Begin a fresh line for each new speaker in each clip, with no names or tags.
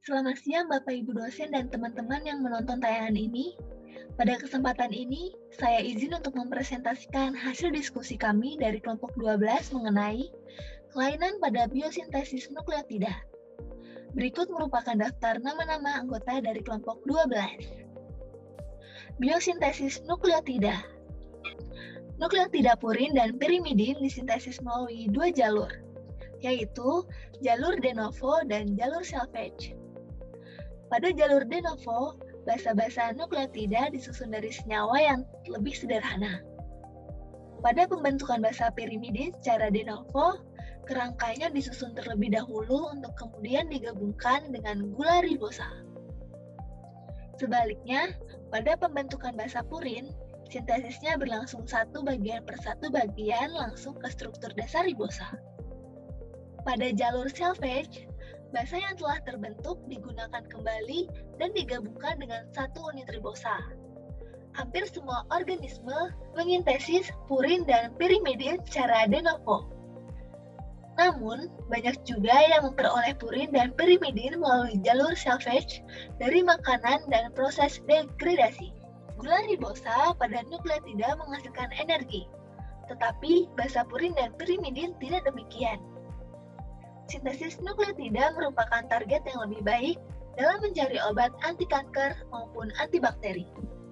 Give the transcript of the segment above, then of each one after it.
Selamat siang Bapak Ibu dosen dan teman-teman yang menonton tayangan ini. Pada kesempatan ini, saya izin untuk mempresentasikan hasil diskusi kami dari kelompok 12 mengenai kelainan pada biosintesis nukleotida. Berikut merupakan daftar nama-nama anggota dari kelompok 12. Biosintesis nukleotida. Nukleotida purin dan pirimidin disintesis melalui dua jalur, yaitu jalur de novo dan jalur salvage. Pada jalur de novo, basa-basa nukleotida disusun dari senyawa yang lebih sederhana. Pada pembentukan basa pirimidin secara de novo, kerangkanya disusun terlebih dahulu untuk kemudian digabungkan dengan gula ribosa. Sebaliknya, pada pembentukan basa purin, sintesisnya berlangsung satu bagian per satu bagian langsung ke struktur dasar ribosa. Pada jalur salvage, basa yang telah terbentuk digunakan kembali dan digabungkan dengan satu unit ribosa. Hampir semua organisme mengintesis purin dan pirimidin secara de novo. Namun, banyak juga yang memperoleh purin dan pirimidin melalui jalur salvage dari makanan dan proses degradasi. Gula ribosa pada nukleotida menghasilkan energi, tetapi basa purin dan pirimidin tidak demikian. Sintesis nukleotida merupakan target yang lebih baik dalam mencari obat anti kanker maupun antibakteri.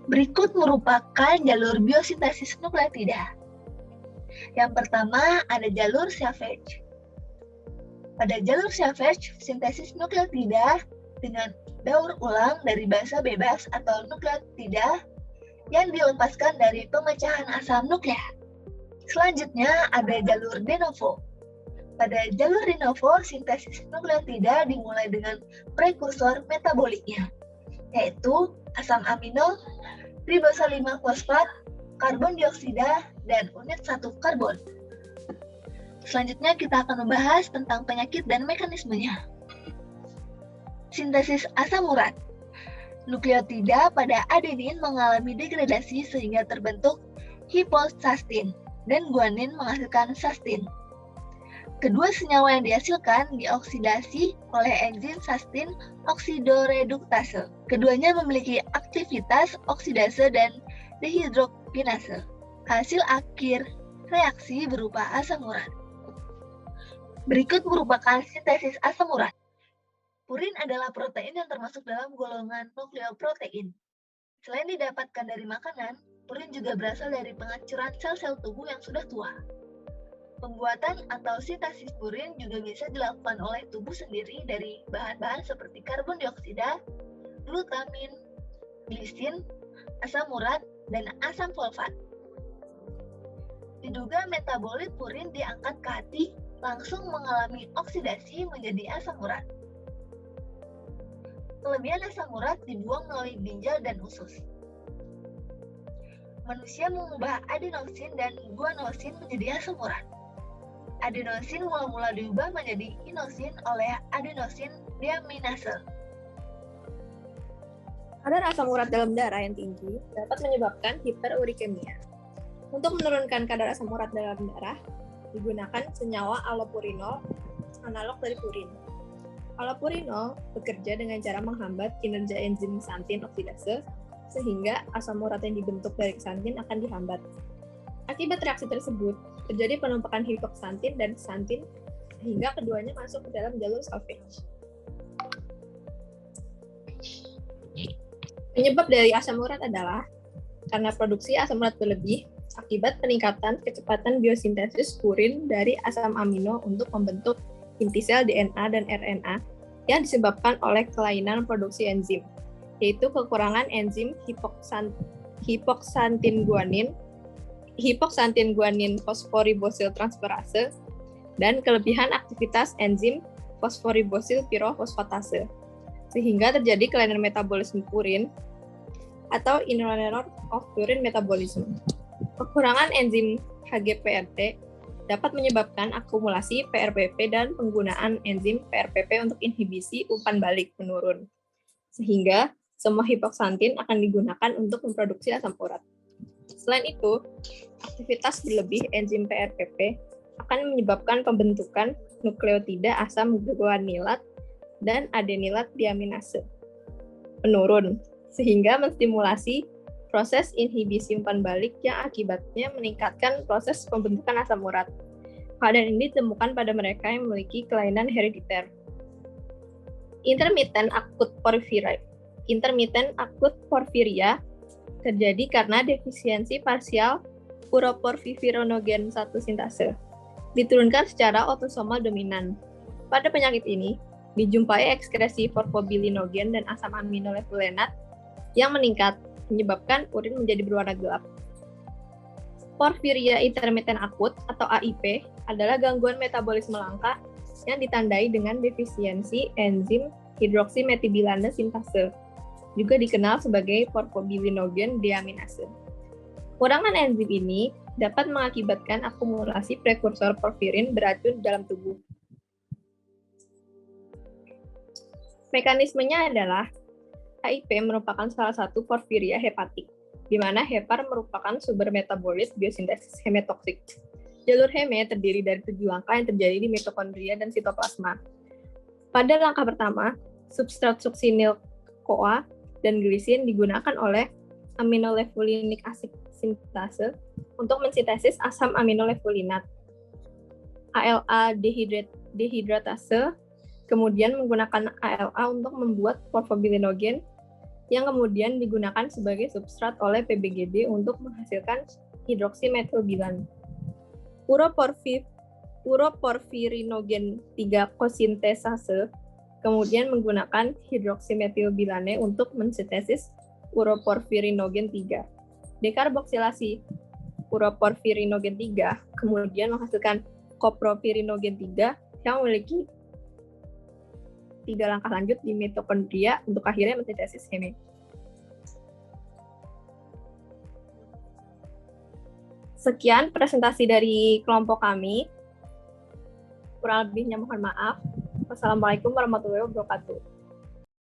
Berikut merupakan jalur biosintesis nukleotida. Yang pertama ada jalur salvage. Pada jalur salvage, sintesis nukleotida dengan daur ulang dari basa bebas atau nukleotida yang dilepaskan dari pemecahan asam nukleat. Selanjutnya ada jalur de novo. Pada jalur de novo, sintesis nukleotida dimulai dengan prekursor metaboliknya, yaitu asam amino, ribosa 5-fosfat, karbon dioksida, dan unit 1 karbon. Selanjutnya kita akan membahas tentang penyakit dan mekanismenya. Sintesis asam urat. Nukleotida pada adenin mengalami degradasi sehingga terbentuk hiposastin dan guanin menghasilkan sustin. Kedua senyawa yang dihasilkan dioksidasi oleh enzim sustin oksidoreduktase. Keduanya memiliki aktivitas oksidase dan dehidrogenase. Hasil akhir reaksi berupa asam urat. Berikut merupakan sintesis asam urat. Purin adalah protein yang termasuk dalam golongan nukleoprotein. Selain didapatkan dari makanan, purin juga berasal dari penghancuran sel-sel tubuh yang sudah tua. Pembuatan atau sintesis purin juga bisa dilakukan oleh tubuh sendiri dari bahan-bahan seperti karbon dioksida, glutamin, glisin, asam urat, dan asam folfat. Diduga metabolit purin diangkat ke hati langsung mengalami oksidasi menjadi asam urat. Kelebihan asam urat dibuang melalui ginjal dan usus. Manusia mengubah adenosin dan guanosin menjadi asam urat. Adenosin mula-mula diubah menjadi inosin oleh adenosin deaminase.
Kadar asam urat dalam darah yang tinggi dapat menyebabkan hiperurikemia. Untuk menurunkan kadar asam urat dalam darah, digunakan senyawa allopurinol, analog dari purin. Allopurinol bekerja dengan cara menghambat kinerja enzim xantin oksidase, sehingga asam urat yang dibentuk dari xantin akan dihambat. Akibat reaksi tersebut, terjadi penumpukan hipoksantin dan xantin, sehingga keduanya masuk ke dalam jalur salvage. Penyebab dari asam urat adalah karena produksi asam urat berlebih akibat peningkatan kecepatan biosintesis purin dari asam amino untuk membentuk inti sel DNA dan RNA yang disebabkan oleh kelainan produksi enzim, yaitu kekurangan enzim hipoksantin guanin fosforibosil transferase dan kelebihan aktivitas enzim fosforibosil pirofosfatase, sehingga terjadi kelainan metabolisme purin atau inhibitor of purine metabolism. Kekurangan enzim HGPRT dapat menyebabkan akumulasi PRPP dan penggunaan enzim PRPP untuk inhibisi umpan balik menurun, sehingga semua hipoksantin akan digunakan untuk memproduksi asam urat. Selain itu, aktivitas berlebih enzim PRPP akan menyebabkan pembentukan nukleotida asam guanilat dan adenilat diaminase menurun, sehingga menstimulasi proses inhibisi umpan balik yang akibatnya meningkatkan proses pembentukan asam urat. Keadaan ini ditemukan pada mereka yang memiliki kelainan herediter. Intermittent akut porfiria terjadi karena defisiensi parsial uroporfirinogen 1 sintase, diturunkan secara autosomal dominan. Pada penyakit ini, dijumpai ekskresi forfobilinogen dan asam aminolevulenat yang meningkat, menyebabkan urin menjadi berwarna gelap. Porfiria intermittent akut atau AIP adalah gangguan metabolisme langka yang ditandai dengan defisiensi enzim hidroksimethybilane sintase, juga dikenal sebagai porfobilinogen deaminase. Kurangan enzim ini dapat mengakibatkan akumulasi prekursor porfirin beracun dalam tubuh. Mekanismenya adalah AIP merupakan salah satu porfiria hepatik, di mana hepar merupakan sumber metabolit biosintesis hematoksik. Jalur heme terdiri dari 7 langkah yang terjadi di mitokondria dan sitoplasma. Pada langkah pertama, substrat suksinil-CoA dan glisin digunakan oleh aminolevulinik acid sintase untuk mensintesis asam aminolevulinat. ALA dehidratase kemudian menggunakan ALA untuk membuat porfobilinogen yang kemudian digunakan sebagai substrat oleh PBGD untuk menghasilkan hidroksimetylbilan. Uroporfirinogen 3 kosintesase kemudian menggunakan hidroksimetylbilane untuk mensintesis uroporfirinogen 3. Dekarboksilasi uroporfirinogen 3 kemudian menghasilkan kopropirinogen 3 yang memiliki 3 langkah lanjut di mitokondria untuk akhirnya mensintesis heme. Sekian presentasi dari kelompok kami. Kurang lebihnya mohon maaf. Wassalamualaikum warahmatullahi wabarakatuh.